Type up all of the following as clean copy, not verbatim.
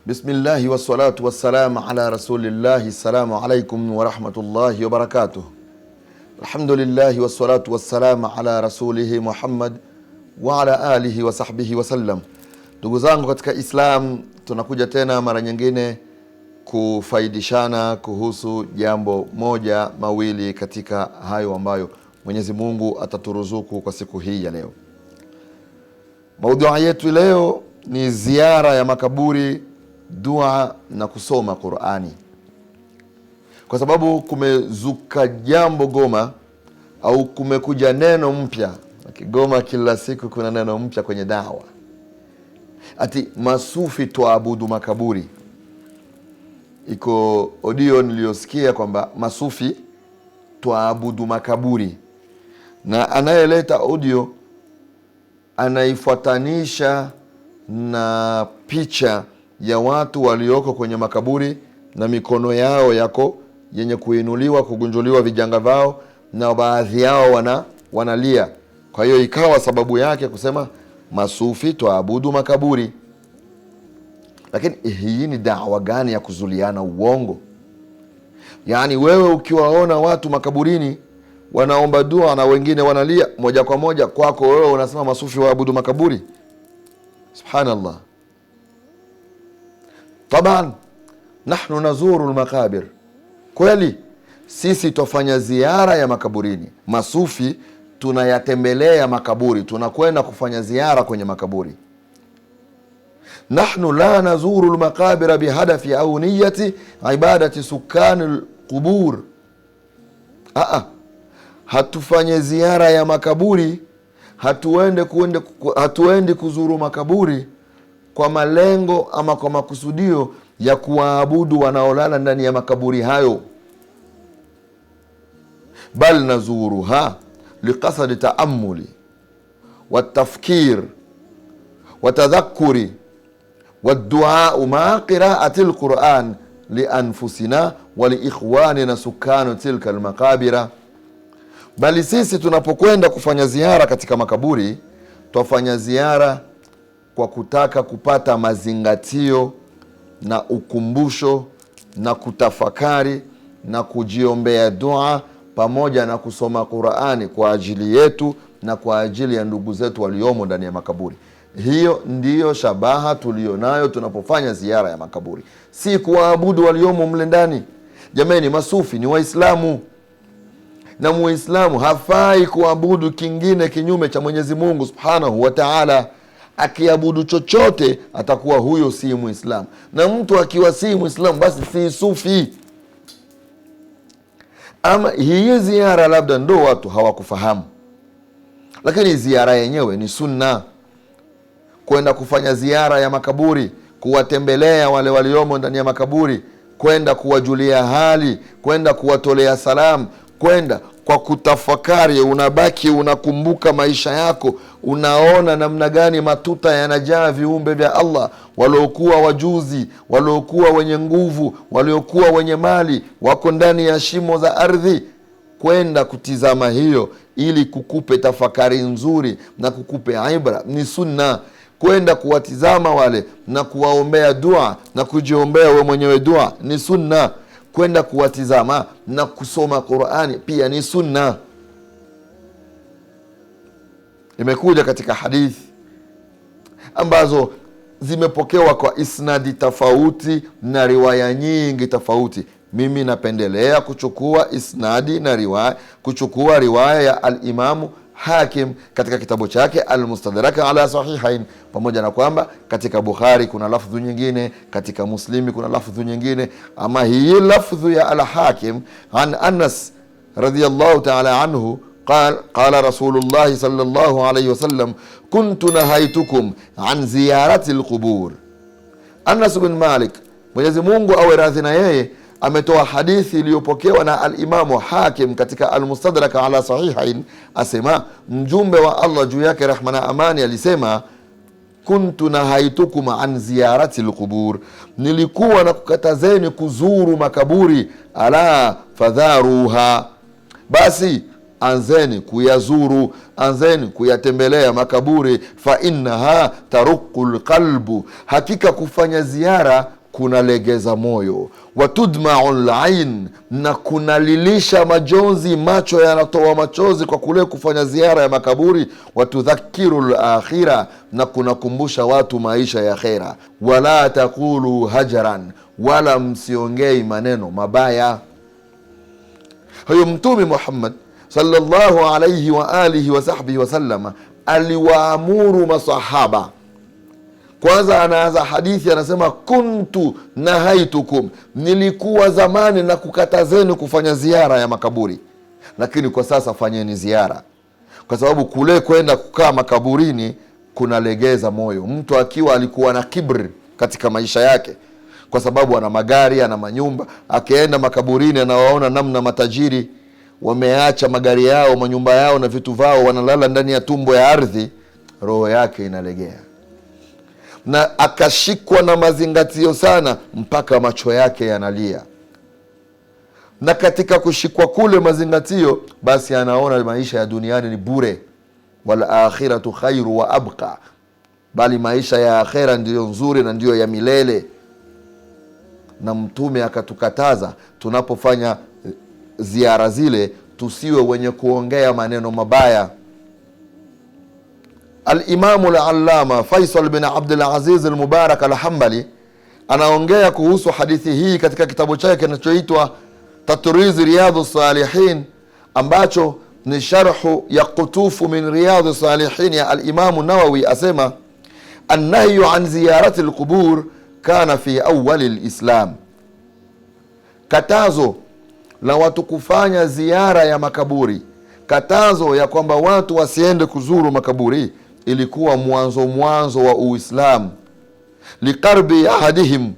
Bismillahi wassalatu wassalamu ala rasulillahi. Assalamu alaikum wa rahmatullahi wa barakatuh. Alhamdulillahi wassalatu wassalamu ala rasulihi Muhammad wa ala alihi wa sahbihi wa sallam. Ndugu zangu katika Islam, tunakuja tena mara nyingine kufaidishana kuhusu jambo moja mawili katika hayo ambayo Mwenyezi Mungu ataturuzuku kwa siku hii ya leo. Maudhui yetu leo ni ziara ya makaburi, dua na kusoma Qur'ani. Kwa sababu kumezuka jambo Goma, au kumekuja neno mpya. Kigoma kila siku kuna neno mpya kwenye dawa. Ati masufi tuabudu makaburi. Iko audio niliyosikia kwamba masufi tuabudu makaburi, na anayeleta audio anaifuatanisha na picha ya watu walioko kwenye makaburi na mikono yao yako yenye kuinuliwa, kugunjuliwa vijanga vao, na baadhi yao wanalia. Kwa hiyo ikawa sababu yake kusema masufi tuabudu makaburi. Lakini hii ni dawa gani ya kuzuliana uongo? Yani wewe ukiwaona watu makaburini wanaomba dua na wengine wanalia, moja kwa moja kwako wewe unasema masufi waabudu makaburi? Subhanallah. Taban nahnu nazuru almaqabir, kweli sisi tufanya ziara ya makaburini. Masufi tunayatembelea makaburi, tunakwenda kufanya ziara kwenye makaburi. Nahnu la nazuru almaqabir bihadafi au niyati ibadati sukani alqubur. Hatufanye ziara ya makaburi, hatuendi kuzuru makaburi kwa malengo ama kwa makusudio ya kuwaabudu wanaolala ndani ya makaburi hayo. Bal nazuruha liqasadi taamuli watafkir watadhakuri waddua ma qiraati alquran lianfusina wa liikhwanina sukanu tilka almaqabira. Bali sisi tunapokwenda kufanya ziara katika makaburi, twafanya ziara kwa kutaka kupata mazingatio na ukumbusho na kutafakari na kujiombea dua pamoja na kusoma Qur'ani kwa ajili yetu na kwa ajili ya ndugu zetu waliomo ndani ya makaburi. Hiyo ndiyo shabaha tulionayo tunapofanya ziara ya makaburi, si kuwaabudu waliomo mle ndani. Jamani, masufi ni Waislamu, na Muislamu hafai kuabudu kingine kinyume cha Mwenyezi Mungu Subhanahu wa Ta'ala. Akiabudu chochote atakuwa huyo si Muislamu, na mtu akiwa si Muislamu basi si sufi. Ama hii ziara labda ndo watu hawakufahamu, lakini ziara yenyewe ni sunna. Kwenda kufanya ziara ya makaburi, kuwatembelea wale waliomo ndani ya makaburi, kwenda kuwajulia hali, kwenda kuwatolea salamu, kwenda kwa kutafakari. Unabaki unakumbuka maisha yako, unaona namna gani matuta yanajaa viumbe vya Allah, waliokuwa wajuzi, waliokuwa wenye nguvu, waliokuwa wenye mali, wako ndani ya shimo za ardhi. Kwenda kutizama hiyo ili kukupe tafakari nzuri na kukupe ibra ni sunna. Kwenda kuwatizama wale na kuwaombea dua na kujiombea we mwenyewe dua ni sunna. Kwenda kuwatizama na kusoma Qur'ani pia ni sunna. Imekuja katika hadithi ambazo zimepokewa kwa isnadi tofauti na riwaya nyingi tofauti. Mimi napendelea kuchukua isnadi na riwaya ya al-Imamu Hakim katika kitabu chake Al-Mustadrak ala Sahihain, pamoja na kwamba katika Bukhari kuna lafdhu nyingine, katika Muslimi kuna lafdhu nyingine. Ama hii lafdhu ya Al-Hakim an Anas radiyallahu ta'ala anhu qala Rasulullah sallallahu alayhi wasallam kuntu nahaitukum an ziyarati alqubur. Anas bin Malik, Mwenyezi Mungu awe radhi na yeye, ametoa hadithi iliyopokewa na al-Imamu Hakim katika Al-Mustadrak ala Sahihain, asema mjumbe wa Allah juu yake rehma na amani alisema, kuntu nahaitukum an ziyarati alqubur, nilikuwa na kukatazeni kuzuru makaburi. Ala fadharuha, basi anzeni kuyazuru, anzeni kuyatembelea makaburi. Fa innaha taruqul qalbu, hakika kufanya ziara kunalegeza moyo. Watudma'u al-ain, na kunalilisha majonzi, macho yanatoa machozi kwa kule kufanya ziara ya makaburi. Watudhakiru al-akhirah, na kunakumbusha watu maisha ya akhera. Wala taqulu hajaran, wala msiongei maneno mabaya. Huyo Mtume Muhammad sallallahu alayhi wa alihi wa sahbihi wasallam aliwaamuru masahaba. Kwanza anaanza hadithi anasema, kuntu nahaitukum, nilikuwa zamani na kukatazeni kufanya ziara ya makaburi, lakini kwa sasa fanyeni ziara. Kwa sababu kule kwenda kukaa makaburini kunalegeza moyo. Mtu akiwa alikuwa na kibri katika maisha yake, kwa sababu ana magari, ana manyumba, akienda makaburini anawaona namna matajiri wameacha magari yao, manyumba yao na vitu vao, wanalala ndani ya tumbo ya ardhi, roho yake inalegea, na akashikwa na mazingatio sana mpaka macho yake yanalia. Na katika kushikwa kule mazingatio, basi anaona maisha ya duniani ni bure. Wal akhiratu khairu wa abqa, bali maisha ya akhera ndiyo nzuri na ndiyo ya milele. Na Mtume akatukataza tunapofanya ziara zile tusiwe wenye kuongea maneno mabaya. Al-Imamu al-Allama Faisal bin Abdul Aziz al-Mubarak al-Hanbali anaongea kuhusu hadithi hii katika kitabu chake kinachoitwa Tatriz Riyadhus Salihin, ambacho ni sharhu ya kutufu min Riyadhus Salihin ya al-Imamu Nawawi. Asema an-nahyu an ziyarati al-qubur kana fi awwal al-Islam, katazo la watu kufanya ziara ya makaburi, katazo ya kwamba watu wasiende kuzuru makaburi, ilikuwa mwanzo wa Uislamu. Liqarbi ahadihim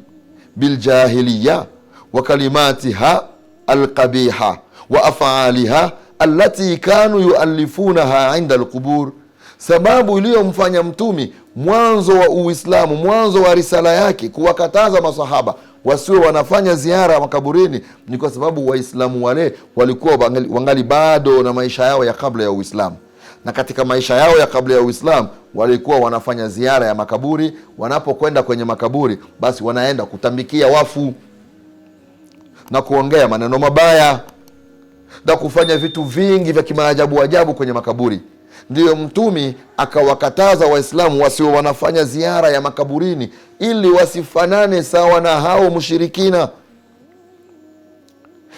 biljahiliya wa kalimatiha alqabiha wa af'aliha allati kanu yuallifunaha inda alqubur. Sababu iliyomfanya Mtume mwanzo wa Uislamu, mwanzo wa risala yake, kuwakataza masahaba wasiwe wanafanya ziara ya makaburini, ni kwa sababu Waislamu wale walikuwa wangali bado na maisha yao ya kabla ya Uislamu. Na katika maisha yao ya kabla ya Uislamu walikuwa wanafanya ziara ya makaburi. Wanapokwenda kwenye makaburi, basi wanaenda kutambikia wafu na kuongea maneno mabaya na kufanya vitu vingi vya kimaajabu ajabu kwenye makaburi. Ndiyo Mtume akawakataza Waislamu wasiwe wanafanya ziara ya makaburini, ili wasifanane sawa na hao mushirikina.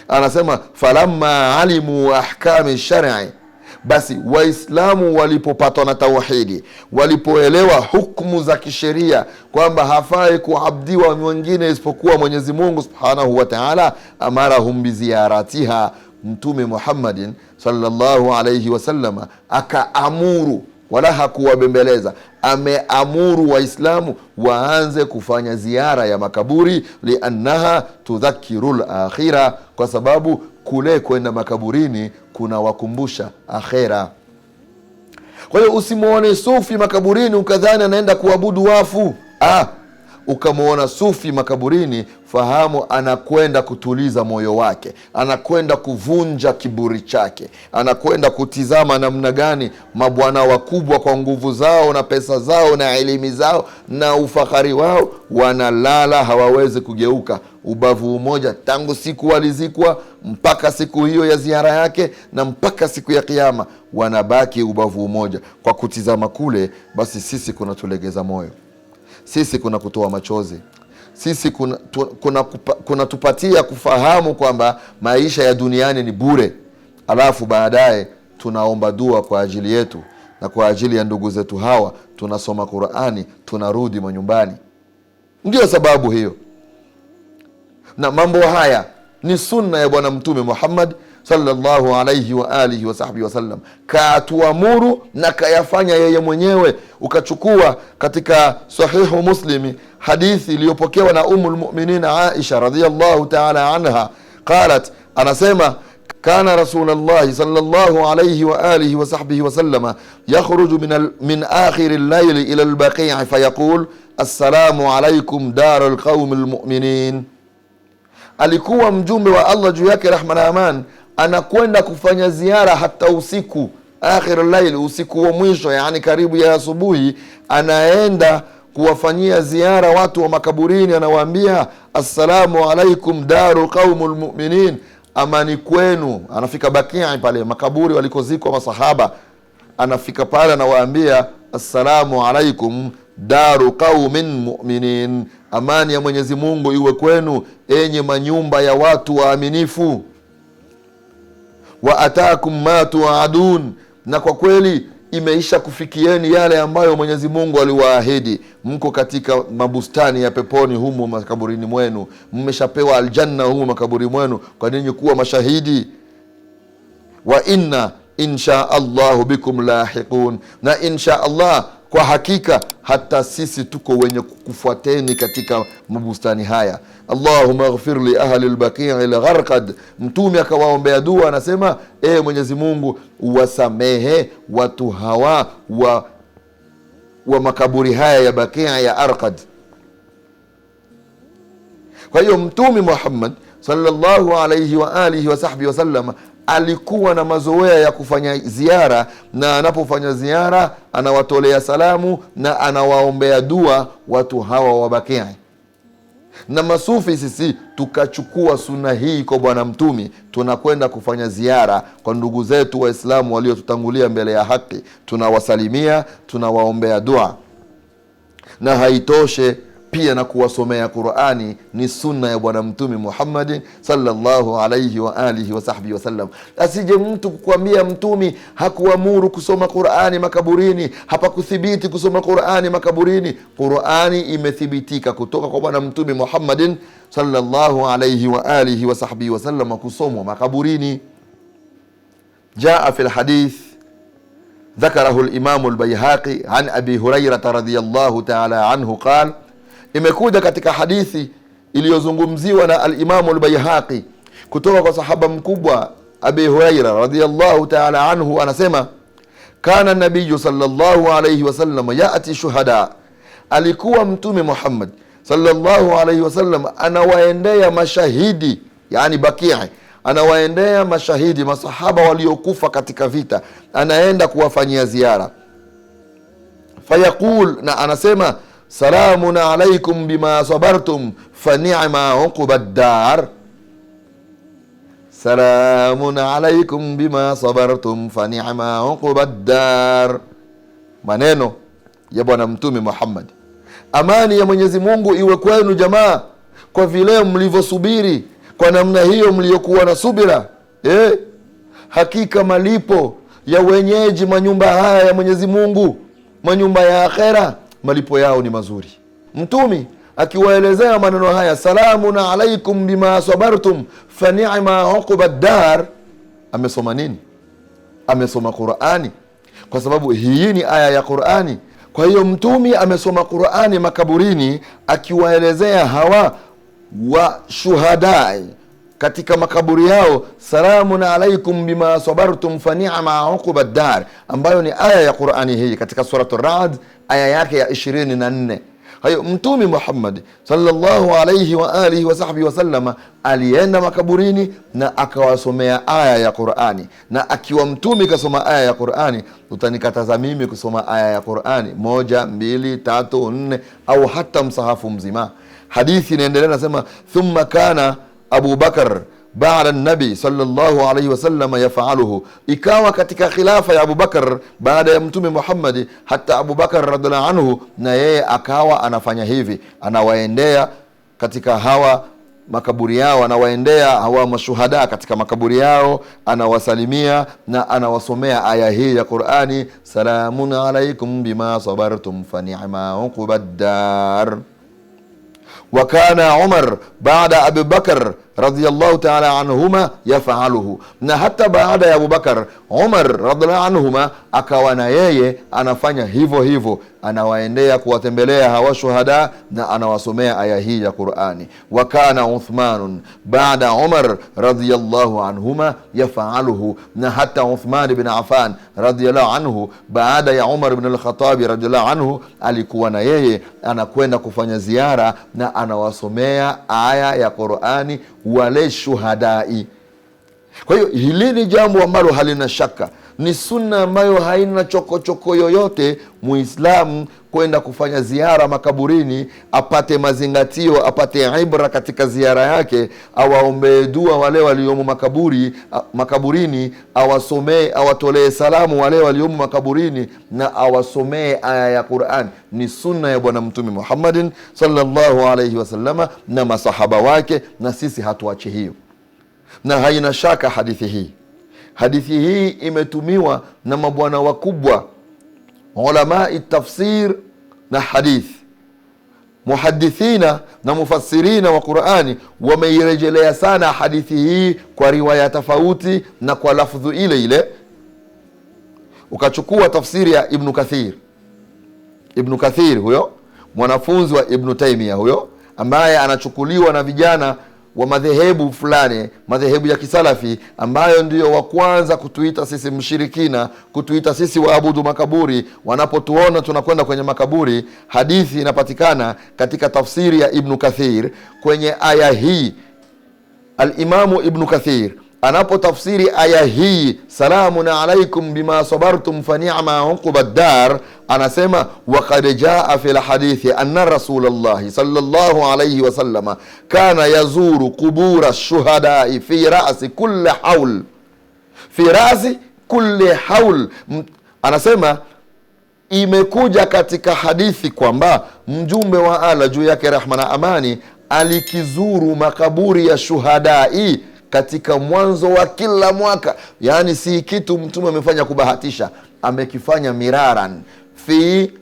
Anasema falamma alimu ahkami shar'i, basi Waislamu walipopatwa na tauhidi, walipoelewa hukumu za kisheria kwamba hafai kuabdiwa mwingine isipokuwa Mwenyezi Mungu Subhanahu wa Ta'ala, amarahum biziyaratiha. Mtume Muhammadin sallallahu alayhi wasallam akaamuru, wala hakuwabembeleza, ameamuru Waislamu waanze kufanya ziara ya makaburi. Liannaha tudhakirul akhira, kwa sababu kule kwenda makaburini kuna wakumbusha akhera. Kwa hiyo usimuone sufi makaburini ukadhani anaenda kuabudu wafu. Ukamuona sufi makaburini, fahamu anakwenda kutuliza moyo wake, anakwenda kuvunja kiburi chake, anakwenda kutizama namna gani mabwana wakubwa kwa nguvu zao na pesa zao na elimu zao na ufahari wao wanalala, hawawezi kugeuka ubavu mmoja tangu siku walizikwa mpaka siku hiyo ya ziara yake na mpaka siku ya Kiyama, wanabaki ubavu mmoja. Kwa kutizama kule, basi sisi kunatulegeza moyo, sisi kuna kutoa machozi, sisi kuna tupatia kufahamu kwamba maisha ya duniani ni bure. Alafu baadaye tunaomba dua kwa ajili yetu na kwa ajili ya ndugu zetu hawa, tunasoma Qur'ani, tunarudi manyumbani. Ndio sababu hiyo, na mambo haya ni sunna ya Bwana Mtume Muhammad sallallahu alayhi wa alihi wa sahbihi wasallam, kaatuamuru na kayafanya yeye mwenyewe. Ukachukua katika sahihu Muslimi hadithi iliyopokewa na Ummul Mu'minin Aisha radhiyallahu ta'ala anha, qalat, anasema kana Rasulullah sallallahu alayhi wa alihi wa sahbihi wa sallama yakhruju min akhir al-layl ila al-baqi' fayaqul assalamu alaykum dar al-qawm al-mu'minin. Alikuwa mjumbe wa Allah juu yake rahma na aman anakwenda kufanya ziara hata usiku, akhir al-layl, usiku wa mwisho, yani karibu ya asubuhi, anaenda kuwafanyia ziara watu wa makaburini, anawaambia assalamu alaikum daru qaumul mu'minin, amani kwenu. Anafika Baqi' pale makaburi walikozikwa masahaba, anafika pale anawaambia assalamu alaikum daru qaumin mu'minin, amani ya Mwenyezi Mungu iwe kwenu enye manyumba ya watu waaminifu. Wa atakum ma tuadun, na kwa kweli imeisha kufikieni yale ambayo Mwenyezi Mungu aliwaahidi. Mko katika mabustani ya peponi humo makaburini mwenu, mmeshapewa aljanna humo makaburi mwenu kwa ninyi kuwa mashahidi. Wa inna insha Allahu bikum lahiqun, na insha Allah, kwa hakika hata sisi tuko wenye kufuateni katika mabustani haya. Allahumma ighfir li ahli al-Baqi' al-Gharqad. Mtume akawaombea dua, anasema Mwenyezi Mungu uwasamehe watu hawa wa makaburi haya ya Baqi' ya Arqad. Kwa hiyo Mtume Muhammad sallallahu alayhi wa alihi wa sahbihi wa sallam alikuwa na mazoea ya kufanya ziara, na anapofanya ziara anawatolea salamu na anawaombea dua watu hawa wa Baqi'. Na masufi sisi tukachukua sunna hii kwa bwana Mtume, tunakwenda kufanya ziara kwa ndugu zetu Waislamu waliotutangulia mbele ya haki, tunawasalimia, tunawaombea dua. Na haitoshe pia na kuwasomea Qur'ani ni sunna ya bwana Mtume Muhammad sallallahu alayhi wa alihi wa sahbihi wasallam. Asije mtu kukwambia Mtume hakuamuru kusoma Qur'ani makaburini, hapakuthibiti kusoma Qur'ani makaburini. Qur'ani imethibitika kutoka kwa bwana Mtume Muhammad sallallahu alayhi wa alihi wa sahbihi wasallam kusomwa makaburini. Jaa fi alhadith ذكره الإمام البيهقي عن أبي هريرة رضي الله تعالى عنه قال, imekuja katika hadithi iliyozungumziwa na al-Imamu al-Bayhaqi kutoka kwa sahaba mkubwa Abi Huraira radhiyallahu ta'ala anhu, anasema kana nabiyu sallallahu alayhi wasallam ya'ti shuhada, alikuwa Mtume Muhammad sallallahu alayhi wasallam anawaendea mashahidi, yani Baqi', anawaendea mashahidi, masahaba waliokufa katika vita, anaenda kuwafanyia ziara. Fayaqul, na anasema salamun alaikum bima sabartum fa ni'ma uqbad dar. Salamun alaikum bima sabartum fa ni'ma uqbad dar. Maneno ya bwana Mtume Muhammad, amani ya Mwenyezi Mungu iwe kwenu jamaa, kwa vile mlivyosubiri, kwa namna hiyo mliokuwa na subira. Hakika malipo ya wenyeji manyumba haya ya Mwenyezi Mungu, manyumba ya akhera, malipo yao ni mazuri. Mtume akiwaelezea maneno haya, salamun alaikum bima sabartum fa ni'ma uqbad dar, amesoma nini? Amesoma Qur'ani, kwa sababu hii ni aya ya Qur'ani. Kwa hiyo Mtume amesoma Qur'ani makaburini, akiwaelezea hawa wa shuhadai katika makaburi yao, salamun alaikum bima sabartum fa ni'ma uqbad dar, ambayo ni aya ya Qur'ani hii katika suratul Ra'd aya yake ya 24. Hayo Mtume Muhammad sallallahu alayhi wa alihi wa sahbihi wasallam alienda makaburini na akawasomea aya ya Qur'ani. Na akiwa Mtume kasoma aya ya Qur'ani, utanikataza mimi kusoma aya ya Qur'ani 1, 2, 3, 4 au hata msahafu mzima? Hadithi inaendelea nasema, thumma kana Abu Bakar baada nabi sallallahu alayhi wasallam yafaluhu, ikawa katika khilafa ya Abu Bakar baada ya Mtume Muhammad, hata Abu Bakar radhiallahu anhu na yeye akawa anafanya hivi, anawaendea katika hawa makaburi yao, anawaendea hawa mashuhada katika makaburi yao, anawasalimia na anawasomea aya hii ya Qur'ani, salamun alaykum bima sabartum fa ni'ma uqbad dar. Wakana Umar baada Abu Bakar radhiyallahu ta'ala anhuma yafaluhu, na hata baada ya Abu Bakar, Umar radhiyallahu anhuma akawa na yeye anafanya hivyo hivyo, anawaendea kuwatembelea hawa shuhada na anawasomea aya hii ya Qur'ani. Wa kana Uthman baada Umar radhiyallahu anhuma yaf'aluhu, na hata Uthman ibn Affan radhiyallahu anhu baada ya Umar ibn al-Khattab radhiyallahu anhu alikuwa na yeye anakwenda kufanya ziara na anawasomea aya ya Qur'ani wale shuhadai. Kwa hiyo hili ni jambo ambalo halina shaka, ni sunna ambayo haina chokochoko yoyote. Muislamu kwenda kufanya ziara makaburini, apate mazingatio, apate ibra katika ziara yake, awaombee dua wale waliomo makaburini, awasomee, awatolee salamu wale waliomo makaburini, na awasomee aya ya Qur'an. Ni sunna ya Bwana Mtume Muhammadin sallallahu alayhi wasallama na masahaba wake, na sisi hatuache hiyo. Na haina shaka hadithi hii imetumiwa na mabwana wakubwa, ulamai tafsir na hadith, muhadithina na mufassirina wa Qur'ani wameirejelea sana hadithi hii kwa riwaya tofauti na kwa lafdhu ile ile. Ukachukua tafsiri ya Ibn Kathir huyo mwanafunzi wa Ibn Taymiyyah huyo, ambaye anachukuliwa na vijana wa madhehebu fulani, madhehebu ya kisalafi, ambayo ndiyo wa kwanza kutuita sisi mshirikina, kutuita sisi waabudu makaburi. Wanapotuona tunakwenda kwenye makaburi, hadithi inapatikana katika tafsiri ya Ibn Kathir kwenye aya hii. Al-Imamu Ibn Kathir anapotafsiri aya hii, salamun alaikum bima sabartum fa ni'ma uqbad dar, anasema waqad jaa fil hadithi anna Rasulullah sallallahu alayhi wasallam kana yazuru qubura shuhada fi ra'si kulli haul. Anasema imekuja katika hadithi kwamba mjumbe wa Allah juu yake rehma na amani alikizuru makaburi ya shuhadai katika mwanzo wa kila mwaka. Yani si kitu mtume amefanya kubahatisha, amekifanya miraran. Fi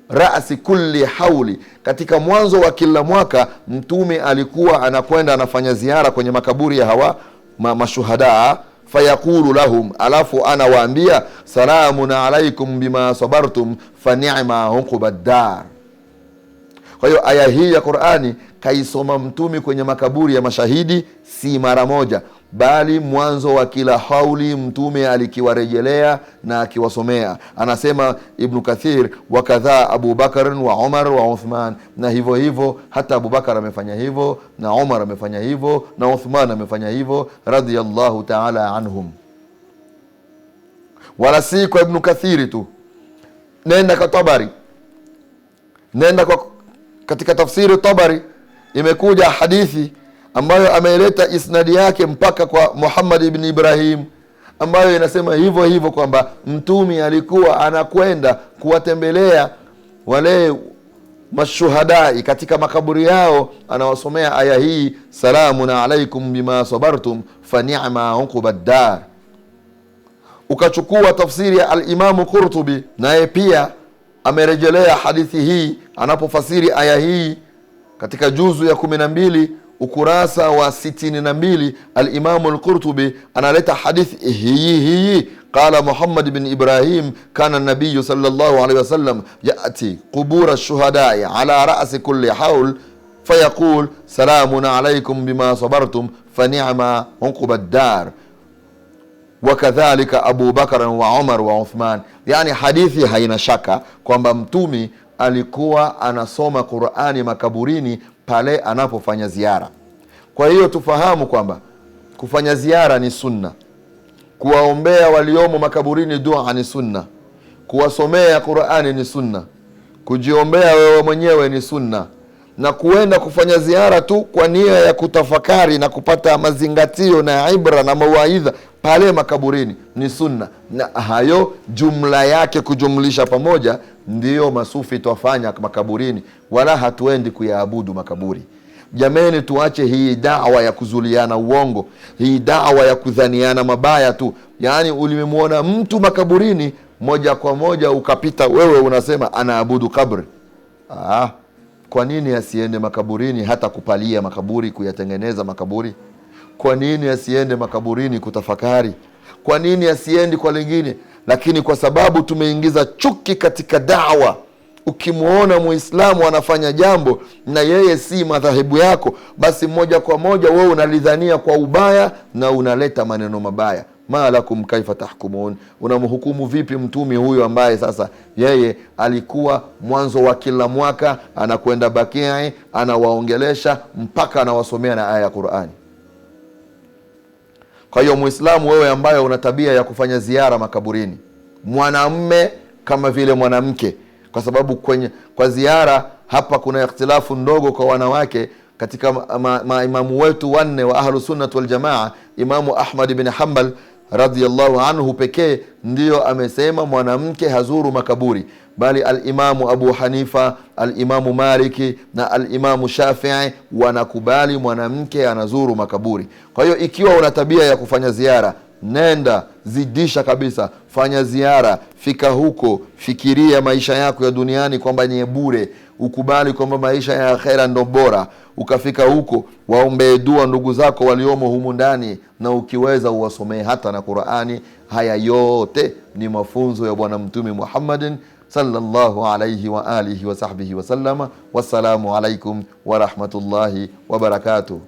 ra'si kulli hauli, katika mwanzo wa kila mwaka mtume alikuwa anakwenda anafanya ziara kwenye makaburi ya hawa mashuhada. Fayaqulu lahum, alafu anawaambia salamun alaikum bima sabartum fa ni'ma uqbad dar. Kwa hiyo aya hii ya Qur'ani kaisoma mtume kwenye makaburi ya mashahidi si mara moja, bali mwanzo wa kila hauli mtume alikiwarejelea na akiwasomea. Anasema Ibn Kathir, wakadha Abu Bakar wa Umar wa Uthman, na hivyo hivyo hata Abu Bakar amefanya hivyo na Umar amefanya hivyo na Uthman amefanya hivyo radhiyallahu ta'ala anhum. Wala si kwa Ibn Kathir tu, nenda kwa Tabari, katika tafsiri Tabari imekuja hadithi ambayo ameileta isnadi yake mpaka kwa Muhammad ibn Ibrahim, ambayo inasema hivyo hivyo kwamba mtume alikuwa anakwenda kuwatembelea wale mashuhadai katika makaburi yao, anawasomea aya hii salamun alaikum bima sabartum fa ni'ma uqbad dar. Ukachukua tafsiri ya al-Imam Qurtubi, naye pia amerejelea hadithi hii anapofasiri aya hii katika juzu ya 12 ukurasa wa 62. Al-Imam al-Qurtubi analeta hadithi hii qala Muhammad ibn Ibrahim kana an-nabiy sallallahu alayhi wasallam ya'ti qubur ash-shuhada'i ala ra'si kulli hawl fayaqul salamun alaykum bima sabartum fa ni'ma uqbad dar. Wakadhalika Abu Bakar wa Umar wa Uthman. Yani hadithi haina shaka kwamba mtume alikuwa anasoma Qur'ani makaburini pale anapofanya ziara. Kwa hiyo tufahamu kwamba kufanya ziara ni sunna, kuwaombea waliomo makaburini dua ni sunna, kuwasomea Qur'ani ni sunna, kujiombea wewe mwenyewe ni sunna, na kuenda kufanya ziara tu kwa nia ya kutafakari na kupata mazingatio na ibra na mawaidha pale makaburini ni sunna. Na hayo jumla yake kujumlisha pamoja ndiyo masufi twafanya makaburini, wala hatuendi kuyaabudu makaburi. Jameni, tuache hii da'wa ya kuzuliana uongo, hii da'wa ya kudhaniana mabaya tu. Yani ulimuona mtu makaburini moja kwa moja ukapita wewe unasema anaabudu kabri. Kwa nini asiende makaburini hata kupalia makaburi, kuyatengeneza makaburi? Kwa nini asiende makaburini kutafakari? Kwa nini asiendi kwa lingine? Lakini kwa sababu tumeingiza chuki katika da'wa, Ukimuona Muislamu anafanya jambo na yeye si madhahibu yako, basi moja kwa moja wewe unalidhania kwa ubaya na unaleta maneno mabaya. Ma lakum kaifa tahkumun, unamhukumu vipi mtumi huyo ambaye sasa yeye alikuwa mwanzo wa kila mwaka anakwenda Baqi, anawaongelesha mpaka anawasomea na aya ya Qur'ani. Kwa hiyo Muislamu, wewe ambaye una tabia ya kufanya ziara makaburini, mwanamume kama vile mwanamke, kwa sababu kwa ziara hapa kuna ikhtilafu ndogo kwa wanawake. Katika maimamu wetu wanne wa Ahlus Sunnah wal Jamaa, Imamu Ahmad ibn Hanbal radhiyallahu anhu pekee ndiyo amesema mwanamke hazuru makaburi, bali al-Imamu Abu Hanifa, al-Imamu Maliki na al-Imamu Shafi'i wanakubali mwanamke anazuru makaburi. Kwa hiyo ikiwa una tabia ya kufanya ziara, nenda zidisha kabisa, fanya ziara, fika huko, fikiria maisha yako ya duniani kwamba ni bure, ukubali kwamba maisha ya akhera ndo bora. Ukafika huko, waombe dua ndugu zako waliomo humu ndani, na ukiweza uwasomee hata na Qur'ani. Haya yote ni mafunzo ya Bwana Mtume Muhammadin sallallahu alayhi wa alihi wa sahbihi wa sallama. Wassalamu alaikum wa rahmatullahi wa barakatuh.